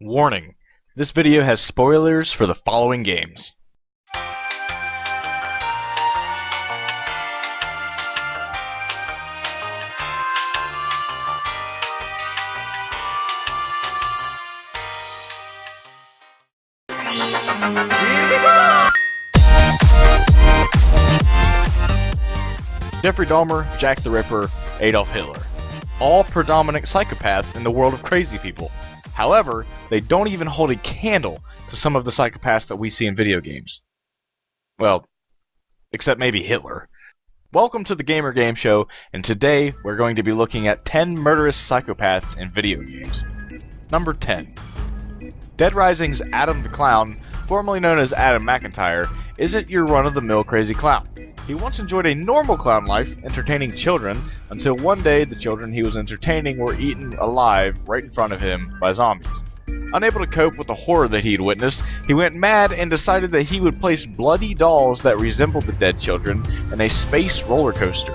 Warning: this video has spoilers for the following games. Jeffrey Dahmer, Jack the Ripper, Adolf Hitler. All predominant psychopaths in the world of crazy people. However, they don't even hold a candle to some of the psychopaths that we see in video games. Well, except maybe Hitler. Welcome to the Gamer Game Show, and today we're going to be looking at 10 murderous psychopaths in video games. Number 10. Dead Rising's Adam the Clown, formerly known as Adam McIntyre, isn't your run-of-the-mill crazy clown. He once enjoyed a normal clown life, entertaining children, until one day the children he was entertaining were eaten alive right in front of him by zombies. Unable to cope with the horror that he had witnessed, he went mad and decided that he would place bloody dolls that resembled the dead children in a space roller coaster.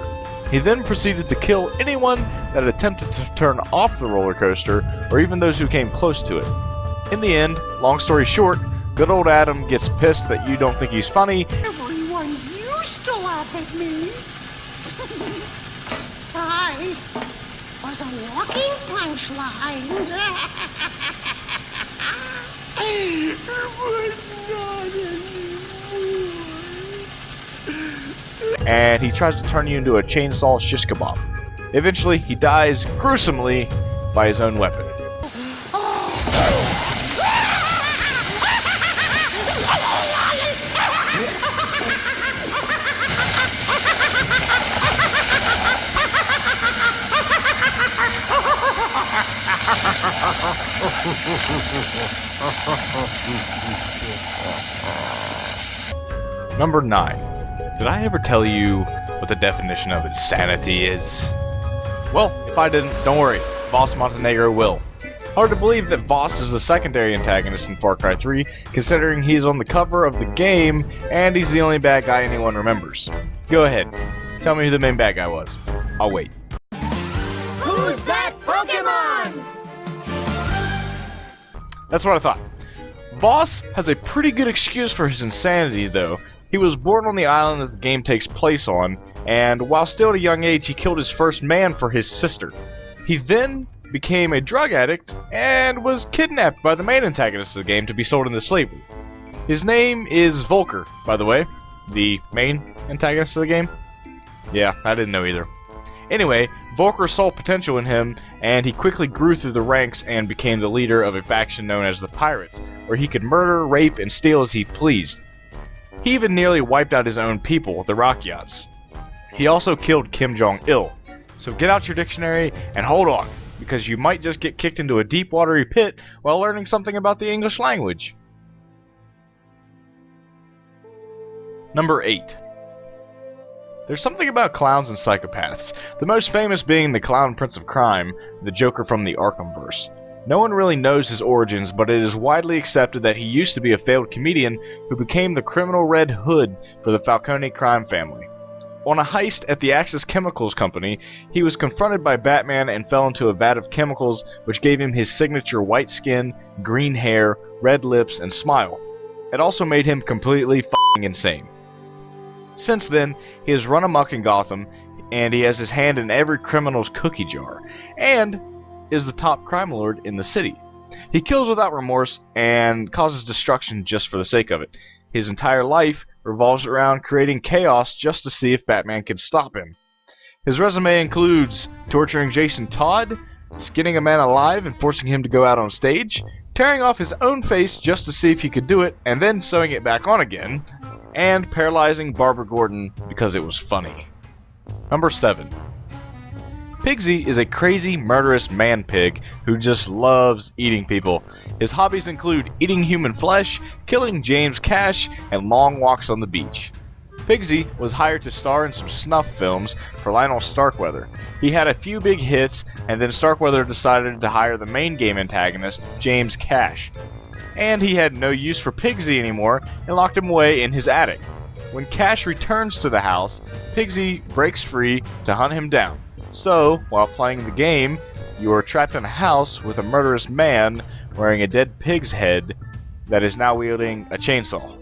He then proceeded to kill anyone that attempted to turn off the roller coaster, or even those who came close to it. In the end, long story short, good old Adam gets pissed that you don't think he's funny. Everyone used to laugh at me. I was a walking punchline. But not anymore. And he tries to turn you into a chainsaw shish kebab. Eventually, he dies gruesomely by his own weapon. Number 9. Did I ever tell you what the definition of insanity is? Well, if I didn't, don't worry. Voss Montenegro will. Hard to believe that Voss is the secondary antagonist in Far Cry 3, considering he's on the cover of the game and he's the only bad guy anyone remembers. Go ahead, tell me who the main bad guy was. I'll wait. Who's that Pokemon? That's what I thought. Voss has a pretty good excuse for his insanity, though. He was born on the island that the game takes place on, and while still at a young age, he killed his first man for his sister. He then became a drug addict and was kidnapped by the main antagonist of the game to be sold into slavery. His name is Volker, by the way, the main antagonist of the game. Yeah, I didn't know either. Anyway, Volker saw potential in him, and he quickly grew through the ranks and became the leader of a faction known as the Pirates, where he could murder, rape, and steal as he pleased. He even nearly wiped out his own people, the Rockyats. He also killed Kim Jong-il. So get out your dictionary and hold on, because you might just get kicked into a deep watery pit while learning something about the English language. Number 8. There's something about clowns and psychopaths, the most famous being the Clown Prince of Crime, the Joker from the Arkhamverse. No one really knows his origins, but it is widely accepted that he used to be a failed comedian who became the criminal Red Hood for the Falcone crime family. On a heist at the Axis Chemicals Company, he was confronted by Batman and fell into a vat of chemicals which gave him his signature white skin, green hair, red lips, and smile. It also made him completely f***ing insane. Since then, he has run amok in Gotham, and he has his hand in every criminal's cookie jar, and is the top crime lord in the city. He kills without remorse and causes destruction just for the sake of it. His entire life revolves around creating chaos just to see if Batman can stop him. His resume includes torturing Jason Todd, skinning a man alive and forcing him to go out on stage, tearing off his own face just to see if he could do it and then sewing it back on again, and paralyzing Barbara Gordon because it was funny. Number 7. Pigsy is a crazy, murderous man-pig who just loves eating people. His hobbies include eating human flesh, killing James Cash, and long walks on the beach. Pigsy was hired to star in some snuff films for Lionel Starkweather. He had a few big hits, and then Starkweather decided to hire the main game antagonist, James Cash. And he had no use for Pigsy anymore and locked him away in his attic. When Cash returns to the house, Pigsy breaks free to hunt him down. So, while playing the game, you are trapped in a house with a murderous man wearing a dead pig's head that is now wielding a chainsaw.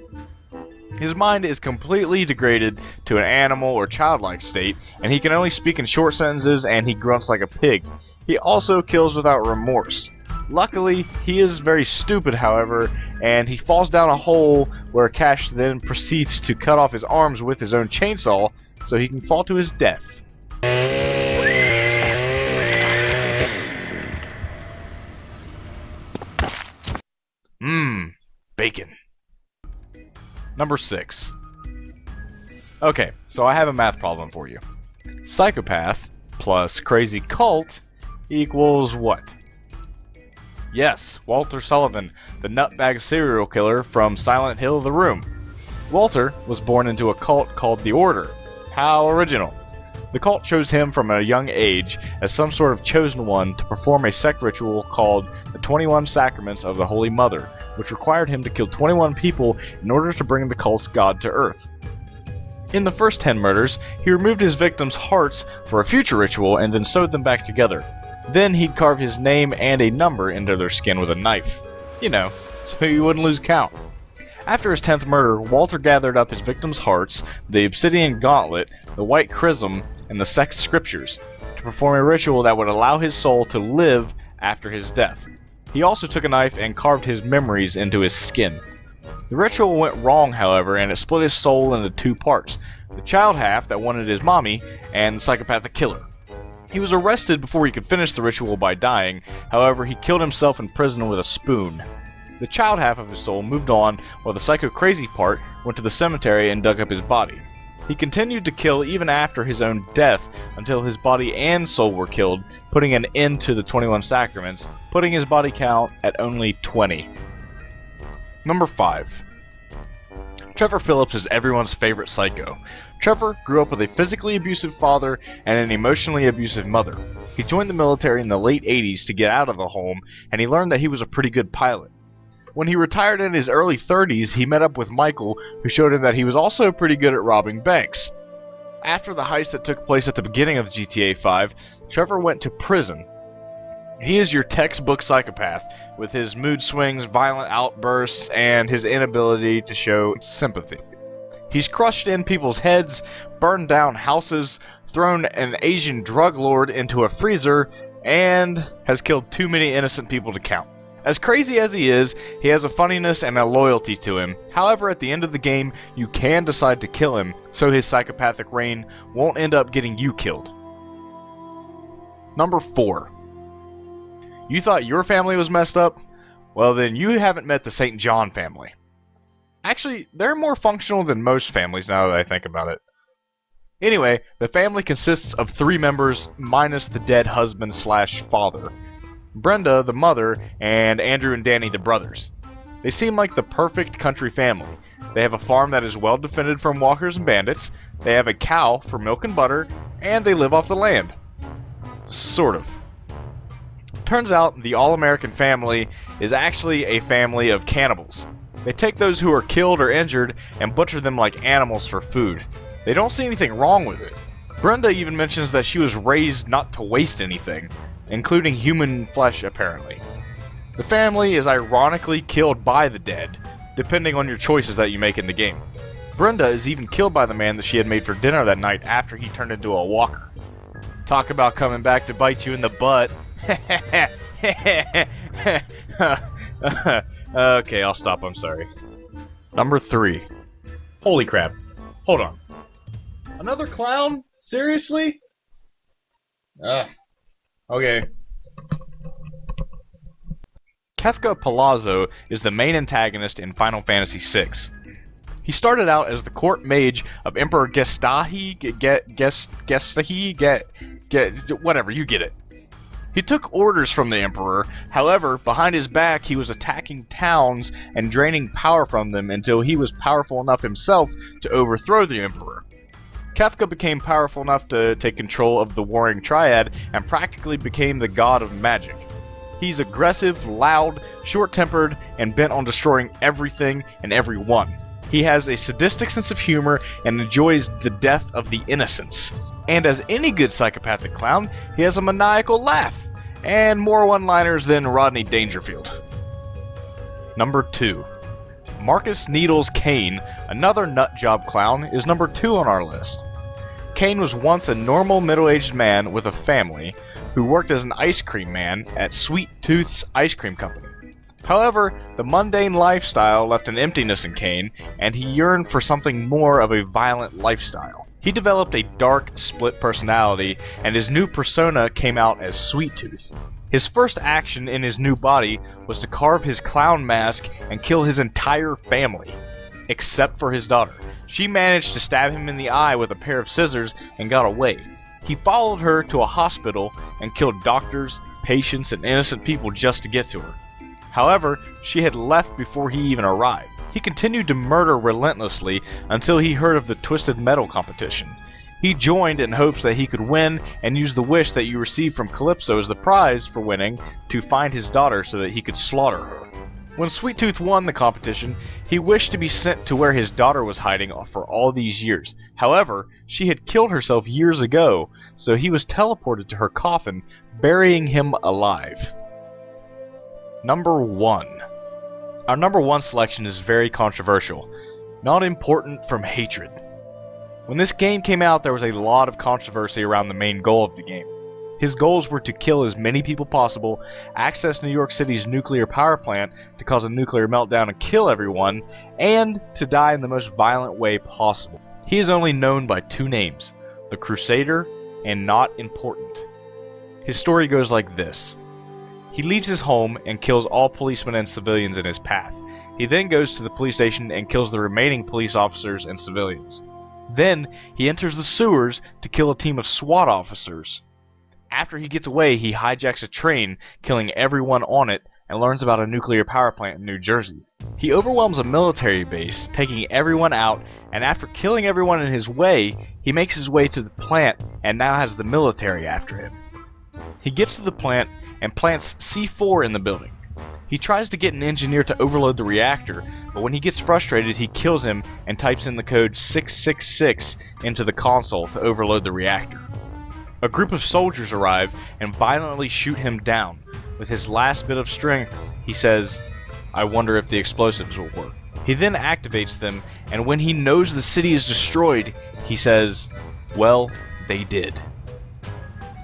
His mind is completely degraded to an animal or childlike state, and he can only speak in short sentences and he grunts like a pig. He also kills without remorse. Luckily, he is very stupid, however, and he falls down a hole where Cash then proceeds to cut off his arms with his own chainsaw so he can fall to his death. Bacon. Number 6. Okay, so I have a math problem for you. Psychopath plus crazy cult equals what? Yes, Walter Sullivan, the nutbag serial killer from Silent Hill: The Room. Walter was born into a cult called the Order. How original. The cult chose him from a young age as some sort of chosen one to perform a sect ritual called the 21 Sacraments of the Holy Mother, which required him to kill 21 people in order to bring the cult's god to Earth. In the first 10 murders, he removed his victims' hearts for a future ritual and then sewed them back together. Then he'd carve his name and a number into their skin with a knife. You know, so he wouldn't lose count. After his 10th murder, Walter gathered up his victims' hearts, the obsidian gauntlet, the white chrism, and the sex scriptures, to perform a ritual that would allow his soul to live after his death. He also took a knife and carved his memories into his skin. The ritual went wrong, however, and it split his soul into 2 parts, the child half that wanted his mommy, and the psychopathic killer. He was arrested before he could finish the ritual by dying, however he killed himself in prison with a spoon. The child half of his soul moved on, while the psycho-crazy part went to the cemetery and dug up his body. He continued to kill even after his own death until his body and soul were killed, putting an end to the 21 Sacraments, putting his body count at only 20. Number 5. Trevor Phillips is everyone's favorite psycho. Trevor grew up with a physically abusive father and an emotionally abusive mother. He joined the military in the late 80s to get out of the home, and he learned that he was a pretty good pilot. When he retired in his early 30s, he met up with Michael, who showed him that he was also pretty good at robbing banks. After the heist that took place at the beginning of GTA 5, Trevor went to prison. He is your textbook psychopath, with his mood swings, violent outbursts, and his inability to show sympathy. He's crushed in people's heads, burned down houses, thrown an Asian drug lord into a freezer, and has killed too many innocent people to count. As crazy as he is, he has a funniness and a loyalty to him. However, at the end of the game, you can decide to kill him, so his psychopathic reign won't end up getting you killed. Number 4. You thought your family was messed up? Well, then you haven't met the St. John family. Actually, they're more functional than most families now that I think about it. Anyway, the family consists of 3 members minus the dead husband/father. Brenda, the mother, and Andrew and Danny, the brothers. They seem like the perfect country family. They have a farm that is well defended from walkers and bandits, they have a cow for milk and butter, and they live off the land. Sort of. Turns out the all-American family is actually a family of cannibals. They take those who are killed or injured and butcher them like animals for food. They don't see anything wrong with it. Brenda even mentions that she was raised not to waste anything, including human flesh apparently. The family is ironically killed by the dead, depending on your choices that you make in the game. Brenda is even killed by the man that she had made for dinner that night after he turned into a walker. Talk about coming back to bite you in the butt. Okay, I'll stop, I'm sorry. Number 3. Holy crap. Hold on. Another clown? Seriously? Okay. Kefka Palazzo is the main antagonist in Final Fantasy VI. He started out as the court mage of Emperor Gestahi, whatever, you get it. He took orders from the Emperor, however, behind his back he was attacking towns and draining power from them until he was powerful enough himself to overthrow the Emperor. Kefka became powerful enough to take control of the Warring Triad and practically became the god of magic. He's aggressive, loud, short-tempered, and bent on destroying everything and everyone. He has a sadistic sense of humor and enjoys the death of the innocents. And as any good psychopathic clown, he has a maniacal laugh, and more one-liners than Rodney Dangerfield. Number 2. Marcus Needles Kane, another nutjob clown, is number 2 on our list. Kane was once a normal middle-aged man with a family who worked as an ice cream man at Sweet Tooth's Ice Cream Company. However, the mundane lifestyle left an emptiness in Kane, and he yearned for something more of a violent lifestyle. He developed a dark, split personality, and his new persona came out as Sweet Tooth. His first action in his new body was to carve his clown mask and kill his entire family, except for his daughter. She managed to stab him in the eye with a pair of scissors and got away. He followed her to a hospital and killed doctors, patients, and innocent people just to get to her. However, she had left before he even arrived. He continued to murder relentlessly until he heard of the Twisted Metal competition. He joined in hopes that he could win and use the wish that you received from Calypso as the prize for winning to find his daughter so that he could slaughter her. When Sweet Tooth won the competition, he wished to be sent to where his daughter was hiding for all these years. However, she had killed herself years ago, so he was teleported to her coffin, burying him alive. Number 1. Our number 1 selection is very controversial, not important from hatred. When this game came out, there was a lot of controversy around the main goal of the game. His goals were to kill as many people possible, access New York City's nuclear power plant to cause a nuclear meltdown and kill everyone, and to die in the most violent way possible. He is only known by 2 names, the Crusader and Not Important. His story goes like this. He leaves his home and kills all policemen and civilians in his path. He then goes to the police station and kills the remaining police officers and civilians. Then, he enters the sewers to kill a team of SWAT officers. After he gets away, he hijacks a train, killing everyone on it, and learns about a nuclear power plant in New Jersey. He overwhelms a military base, taking everyone out, and after killing everyone in his way, he makes his way to the plant and now has the military after him. He gets to the plant and plants C4 in the building. He tries to get an engineer to overload the reactor, but when he gets frustrated, he kills him and types in the code 666 into the console to overload the reactor. A group of soldiers arrive and violently shoot him down. With his last bit of strength, he says, "I wonder if the explosives will work." He then activates them, and when he knows the city is destroyed, he says, "Well, they did."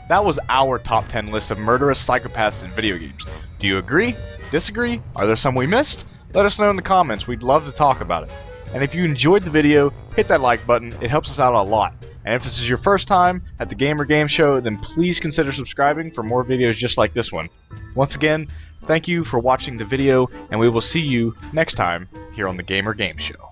That was our top 10 list of murderous psychopaths in video games. Do you agree? Disagree? Are there some we missed? Let us know in the comments. We'd love to talk about it. And if you enjoyed the video, hit that like button. It helps us out a lot. And if this is your first time at the Gamer Game Show, then please consider subscribing for more videos just like this one. Once again, thank you for watching the video, and we will see you next time here on the Gamer Game Show.